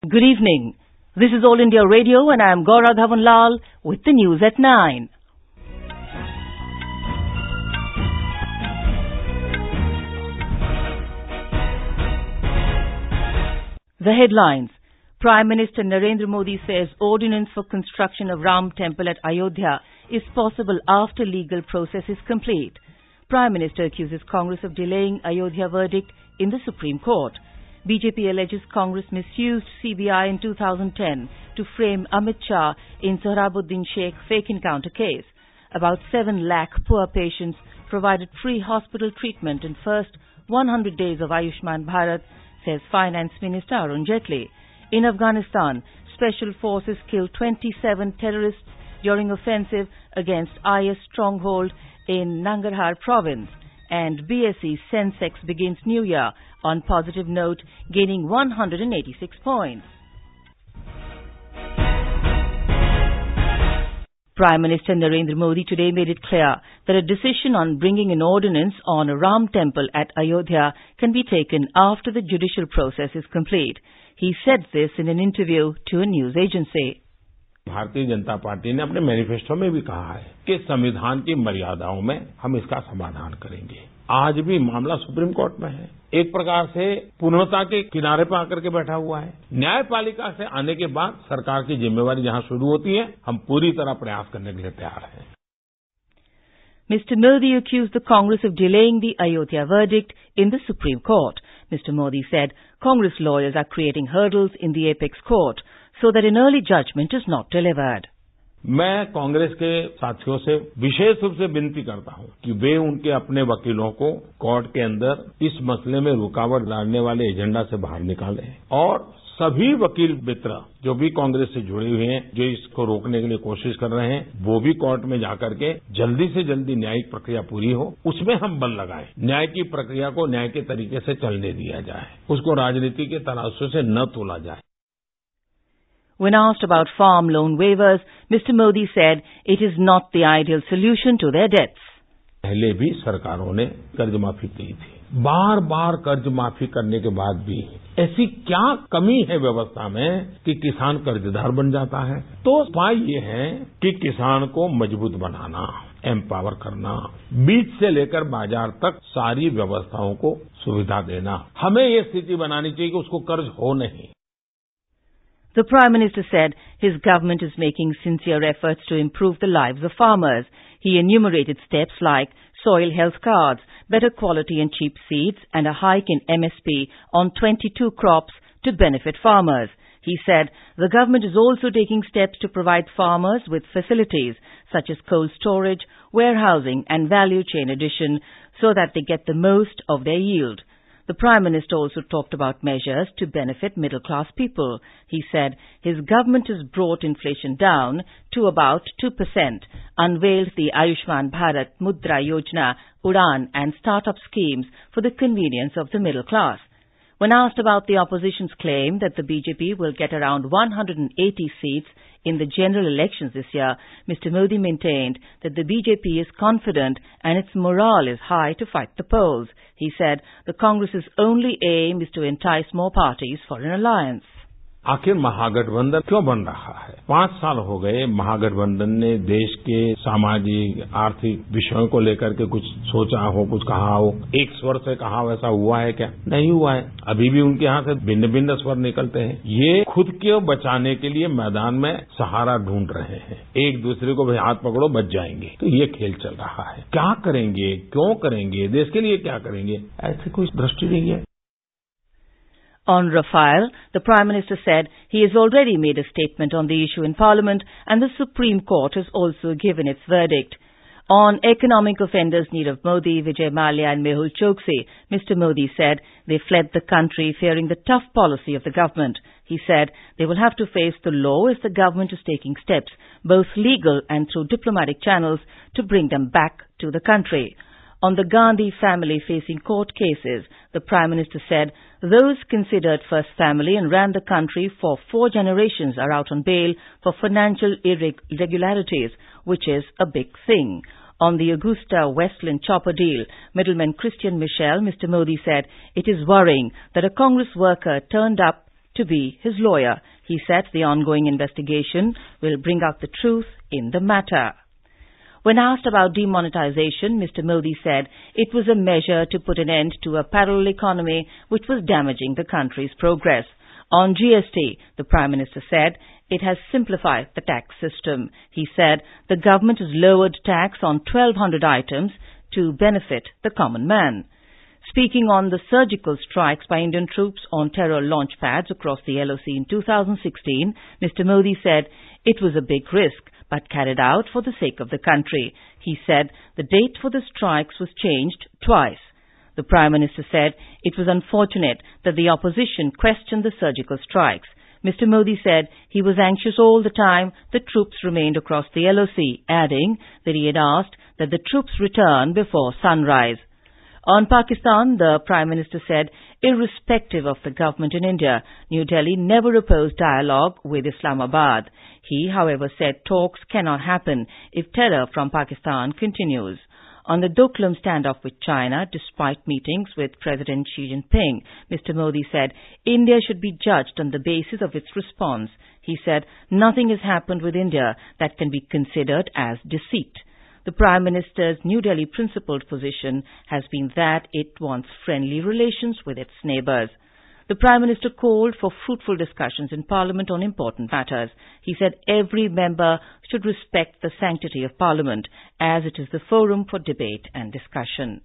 Good evening. This is All India Radio and I am Gaura Dhawanlal with the news at 9. The headlines. Prime Minister Narendra Modi says ordinance for construction of Ram Temple at Ayodhya is possible after legal process is complete. Prime Minister accuses Congress of delaying Ayodhya verdict in the Supreme Court. BJP alleges Congress misused CBI in 2010 to frame Amit Shah in Sohrabuddin Sheikh fake encounter case. About 7 lakh poor patients provided free hospital treatment in first 100 days of Auyshman Bharat, says Finance Minister Arun Jaitley. In Afghanistan, special forces killed 27 terrorists during offensive against IS stronghold in Nangarhar province. And BSE Sensex begins new year on positive note, gaining 186 points. Prime Minister Narendra Modi today made it clear that a decision on bringing an ordinance on a Ram temple at Ayodhya can be taken after the judicial process is complete. He said this in an interview to a news agency. Bharatiya Janata party ने अपने manifesto में भी कहा है कि संविधान की मर्यादाओं में हम इसका समाधान करेंगे। आज भी मामला सुप्रीम कोर्ट में है। एक प्रकार से पूर्णता के किनारे पर आकर के बैठा हुआ है। न्यायपालिका से आने के बाद सरकार की जिम्मेवारी जहां शुरू होती है, हम पूरी तरह प्रयास करने के लिए तैयार हैं। Mr. Modi accused the Congress of delaying the Ayodhya verdict in the Supreme Court. Mr. Modi said Congress lawyers are creating hurdles in the apex court so that an early judgment is not delivered. मैं कांग्रेस के साथियों से विशेष रूप से विनती करता हूं कि वे उनके अपने वकीलों को कोर्ट के अंदर इस मसले में रुकावट डालने वाले एजेंडा से बाहर निकालें और सभी वकील मित्र जो भी कांग्रेस से जुड़े हुए हैं, जो इसको रोकने के लिए कोशिश कर रहे हैं, वो भी कोर्ट में जाकर के जल्दी से जल्दी न्यायिक प्रक्रिया पूरी हो, उसमें हम बल लगाएं। न्याय की प्रक्रिया को न्याय के तरीके से चलने दिया जाए, उसको राजनीति के तराजू से न तोला जाए। When asked about farm loan waivers, Mr. Modi said it is not the ideal solution to their debts. पहले भी सरकारों ने कर्ज माफी की थी। बार बार कर्ज माफी करने के बाद भी ऐसी क्या कमी है व्यवस्था में कि किसान कर्जदार बन जाता है? तो उपाय ये है कि किसान को मजबूत बनाना, एम्पावर करना, बीज से लेकर बाजार तक सारी व्यवस्थाओं को सुविधा देना। हमें ये स्थिति बनानी चाहिए कि उसको कर्ज हो नहीं। The Prime Minister said his government is making sincere efforts to improve the lives of farmers. He enumerated steps like soil health cards, better quality and cheap seeds, and a hike in MSP on 22 crops to benefit farmers. He said the government is also taking steps to provide farmers with facilities such as cold storage, warehousing, and value chain addition so that they get the most of their yield. The Prime Minister also talked about measures to benefit middle-class people. He said his government has brought inflation down to about 2%, unveiled the Auyshman Bharat, Mudra Yojana, Udan and startup schemes for the convenience of the middle class. When asked about the opposition's claim that the BJP will get around 180 seats in the general elections this year, Mr. Modi maintained that the BJP is confident and its morale is high to fight the polls. He said the Congress's only aim is to entice more parties for an alliance. आखिर महागठबंधन क्यों बन रहा है? 5 साल हो गए महागठबंधन ने देश के सामाजिक आर्थिक विषयों को लेकर के कुछ सोचा हो, कुछ कहा हो। एक स्वर से कहा वैसा हुआ है क्या? नहीं हुआ है। अभी भी उनके यहाँ से भिन्न भिन्न स्वर निकलते हैं। ये खुद को बचाने के लिए मैदान में सहारा ढूंढ रहे हैं। एक दूसरे को हाथ पकड़ो बच जाएंगे। तो ये खेल चल रहा है। क्या करेंगे, क्यों करेंगे, देश के लिए क्या करेंगे, ऐसी कोई दृष्टि नहीं है। On Rafale, the Prime Minister said he has already made a statement on the issue in Parliament and the Supreme Court has also given its verdict. On economic offenders Nirav Modi, Vijay Mallya and Mehul Choksi, Mr. Modi said they fled the country fearing the tough policy of the government. He said they will have to face the law as the government is taking steps, both legal and through diplomatic channels, to bring them back to the country. On the Gandhi family facing court cases, the Prime Minister said those considered first family and ran the country for 4 generations are out on bail for financial irregularities, which is a big thing. On the Augusta Westland chopper deal, middleman Christian Michel, Mr. Modi said it is worrying that a Congress worker turned up to be his lawyer. He said the ongoing investigation will bring out the truth in the matter. When asked about demonetization, Mr. Modi said it was a measure to put an end to a parallel economy which was damaging the country's progress. On GST, the Prime Minister said it has simplified the tax system. He said the government has lowered tax on 1,200 items to benefit the common man. Speaking on the surgical strikes by Indian troops on terror launch pads across the LOC in 2016, Mr. Modi said it was a big risk, but carried out for the sake of the country. He said the date for the strikes was changed twice. The Prime Minister said it was unfortunate that the opposition questioned the surgical strikes. Mr. Modi said he was anxious all the time the troops remained across the LOC, adding that he had asked that the troops return before sunrise. On Pakistan, the Prime Minister said, irrespective of the government in India, New Delhi never opposed dialogue with Islamabad. He, however, said talks cannot happen if terror from Pakistan continues. On the Doklam standoff with China, despite meetings with President Xi Jinping, Mr. Modi said India should be judged on the basis of its response. He said nothing has happened with India that can be considered as deceit. The Prime Minister's New Delhi principled position has been that it wants friendly relations with its neighbours. The Prime Minister called for fruitful discussions in Parliament on important matters. He said every member should respect the sanctity of Parliament, as it is the forum for debate and discussion.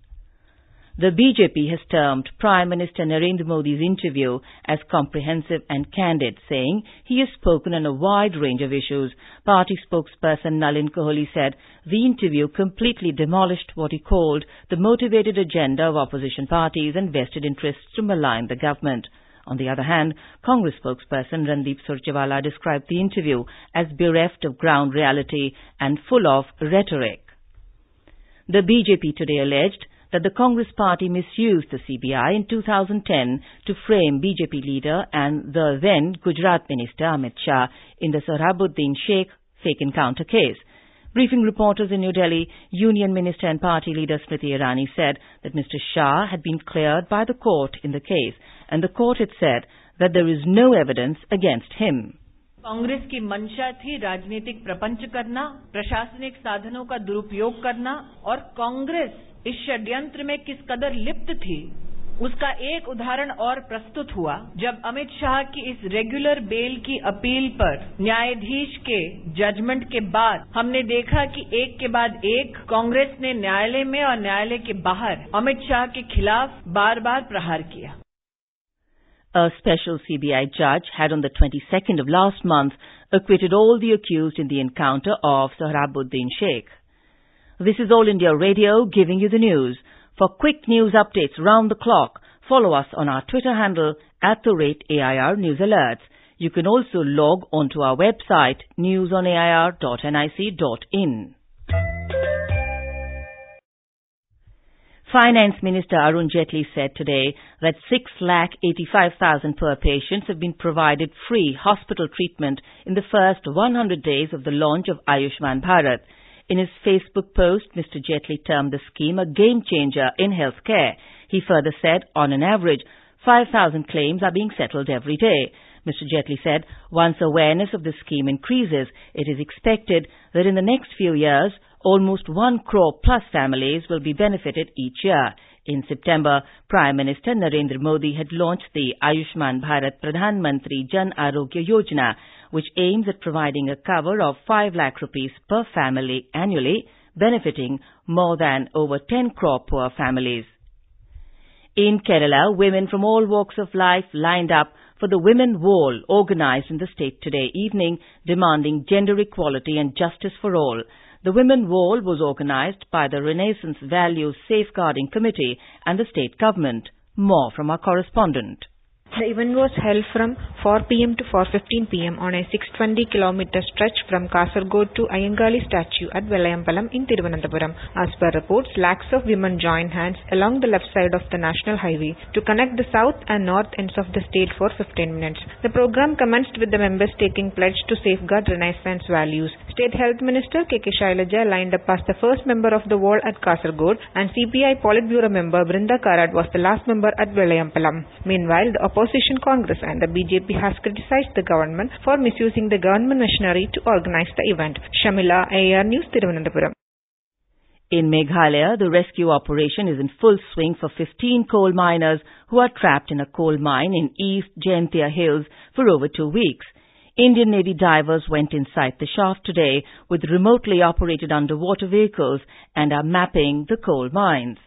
The BJP has termed Prime Minister Narendra Modi's interview as comprehensive and candid, saying he has spoken on a wide range of issues. Party spokesperson Nalin Kohli said the interview completely demolished what he called the motivated agenda of opposition parties and vested interests to malign the government. On the other hand, Congress spokesperson Randeep Surjewala described the interview as bereft of ground reality and full of rhetoric. The BJP today alleged that the Congress party misused the CBI in 2010 to frame BJP leader and the then Gujarat Minister Amit Shah in the Sohrabuddin Sheikh fake encounter case. Briefing reporters in New Delhi, Union Minister and party leader Smriti Irani said that Mr. Shah had been cleared by the court in the case, and the court had said that there is no evidence against him. Congress की मंशा थी राजनीतिक प्रपंच करना, प्रशासनिक साधनों का दुरुपयोग करना और कांग्रेस इस षड्यंत्र में किस कदर लिप्त थी, उसका एक उदाहरण और प्रस्तुत हुआ जब अमित शाह की इस रेगुलर बेल की अपील पर न्यायाधीश के जजमेंट के बाद हमने देखा कि एक के बाद एक कांग्रेस ने न्यायालय में और न्यायालय के बाहर अमित शाह के खिलाफ बार-बार प्रहार किया. A special CBI judge had on the 22nd of last month acquitted all the accused in the encounter of Sohrabuddin Sheikh. This is All India Radio giving you the news. For quick news updates round the clock, follow us on our Twitter handle @AIR News Alerts. You can also log onto our website newsonair.nic.in. Finance Minister Arun Jaitley said today that 6,85,000 poor patients have been provided free hospital treatment in the first 100 days of the launch of Auyshman Bharat. In his Facebook post, Mr. Jaitley termed the scheme a game-changer in healthcare. He further said, on an average, 5,000 claims are being settled every day. Mr. Jaitley said, once awareness of the scheme increases, it is expected that in the next few years, almost 1 crore plus families will be benefited each year. In September, Prime Minister Narendra Modi had launched the Auyshman Bharat Pradhan Mantri Jan Arogya Yojana, which aims at providing a cover of 5 lakh rupees per family annually, benefiting more than over 10 crore poor families. In Kerala, women from all walks of life lined up for the Women Wall organised in the state today evening, demanding gender equality and justice for all. The Women Wall was organised by the Renaissance Values Safeguarding Committee and the state government. More from our correspondent. The event was held from 4 p.m. to 4:15 p.m. on a 620-kilometer stretch from Kasaragod to Ayyangali statue at Velayampalam in Thiruvananthapuram. As per reports, lakhs of women joined hands along the left side of the national highway to connect the south and north ends of the state for 15 minutes. The program commenced with the members taking pledge to safeguard Renaissance values. State Health Minister K.K. Shailaja lined up as the first member of the wall at Kasaragod, and CPI Politburo member Brinda Karat was the last member at Velayampalam. Meanwhile, the opposition Congress and the BJP has criticized the government for misusing the government machinery to organize the event. Shamila, AR News, Thiruvananthapuram. In Meghalaya, the rescue operation is in full swing for 15 coal miners who are trapped in a coal mine in East Jaintia Hills for over 2 weeks. Indian Navy divers went inside the shaft today with remotely operated underwater vehicles and are mapping the coal mines.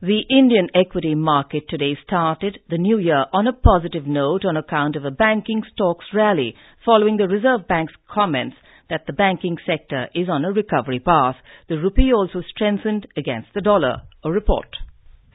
The Indian equity market today started the new year on a positive note on account of a banking stocks rally following the Reserve Bank's comments that the banking sector is on a recovery path. The rupee also strengthened against the dollar. A report.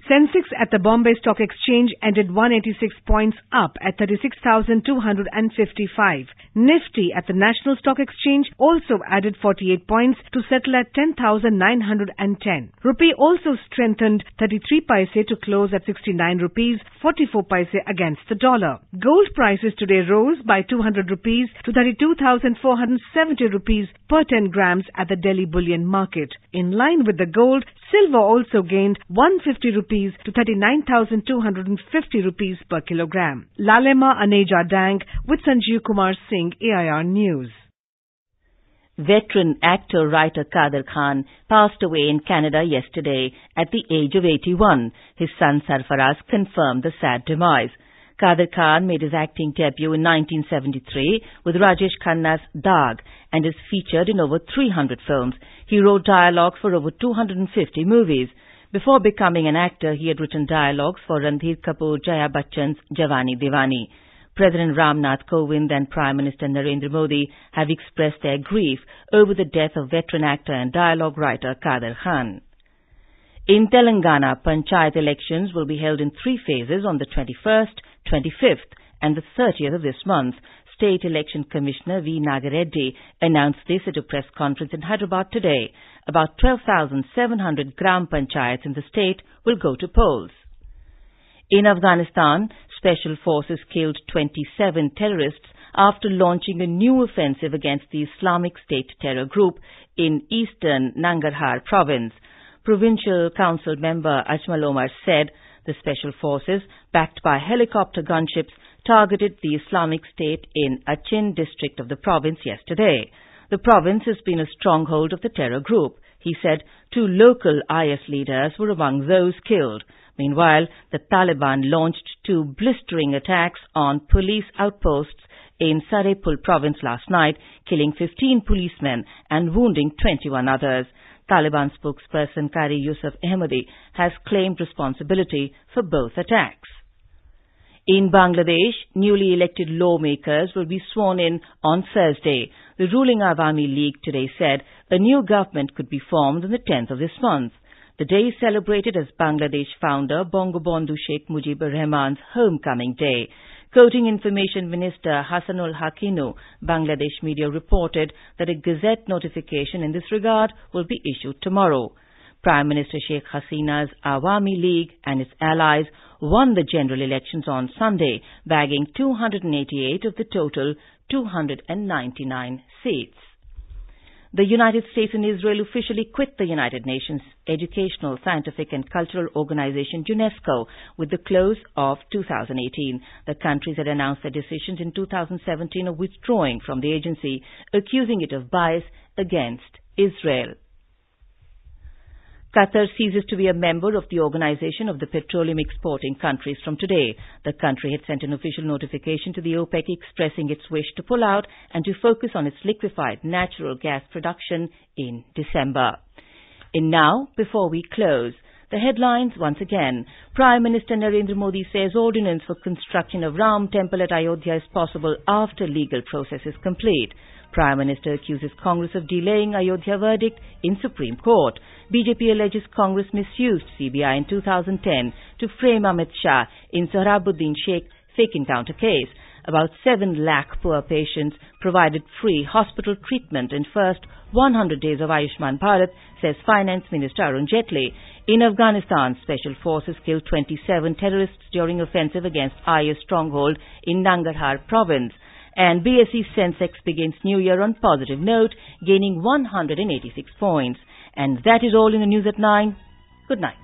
Sensex at the Bombay Stock Exchange ended 186 points up at 36,255. Nifty at the National Stock Exchange also added 48 points to settle at 10,910. Rupee also strengthened 33 paise to close at 69 rupees 44 paise against the dollar. Gold prices today rose by 200 rupees to 32,470 rupees per 10 grams at the Delhi bullion market. In line with the gold, silver also gained 150 rupees to 39,250 rupees per kilogram. Lalema Aneja Dang with Sanjeev Kumar Singh, AIR News. Veteran actor-writer Kader Khan passed away in Canada yesterday at the age of 81. His son Sarfaraz confirmed the sad demise. Kader Khan made his acting debut in 1973 with Rajesh Khanna's Daag and is featured in over 300 films. He wrote dialogue for over 250 movies. Before becoming an actor, he had written dialogues for Randhir Kapoor, Jaya Bachchan's Jawani Diwani. President Ramnath Kovind and Prime Minister Narendra Modi have expressed their grief over the death of veteran actor and dialogue writer Kader Khan. In Telangana, Panchayat elections will be held in 3 phases on the 21st, 25th and the 30th of this month. State Election Commissioner V. Nagareddy announced this at a press conference in Hyderabad today. About 12,700 Gram Panchayats in the state will go to polls. In Afghanistan, special forces killed 27 terrorists after launching a new offensive against the Islamic State terror group in eastern Nangarhar province. Provincial Council member Ajmal Omar said the special forces, backed by helicopter gunships, targeted the Islamic State in Achin district of the province yesterday. The province has been a stronghold of the terror group. He said 2 local IS leaders were among those killed. Meanwhile, the Taliban launched 2 blistering attacks on police outposts in Sarepul province last night, killing 15 policemen and wounding 21 others. Taliban spokesperson Qari Yusuf Ahmadi has claimed responsibility for both attacks. In Bangladesh, newly elected lawmakers will be sworn in on Thursday. The ruling Awami League today said a new government could be formed on the 10th of this month. The day is celebrated as Bangladesh founder Bangabandhu Sheikh Mujibur Rahman's homecoming day. Quoting Information Minister Hassanul Haqqinu, Bangladesh media reported that a Gazette notification in this regard will be issued tomorrow. Prime Minister Sheikh Hasina's Awami League and its allies won the general elections on Sunday, bagging 288 of the total 299 seats. The United States and Israel officially quit the United Nations Educational, Scientific and Cultural Organization UNESCO with the close of 2018. The countries had announced their decisions in 2017 of withdrawing from the agency, accusing it of bias against Israel. Qatar ceases to be a member of the Organization of the Petroleum Exporting Countries from today. The country had sent an official notification to the OPEC expressing its wish to pull out and to focus on its liquefied natural gas production in December. And now, before we close, the headlines once again. Prime Minister Narendra Modi says ordinance for construction of Ram Temple at Ayodhya is possible after legal process is complete. Prime Minister accuses Congress of delaying Ayodhya verdict in Supreme Court. BJP alleges Congress misused CBI in 2010 to frame Amit Shah in Sohrabuddin Sheikh fake encounter case. About 7 lakh poor patients provided free hospital treatment in first 100 days of Auyshman Bharat, says Finance Minister Arun Jaitley. In Afghanistan, special forces killed 27 terrorists during offensive against IS stronghold in Nangarhar province. And BSE Sensex begins new year on positive note, gaining 186 points. And that is all in the news at 9. Good night.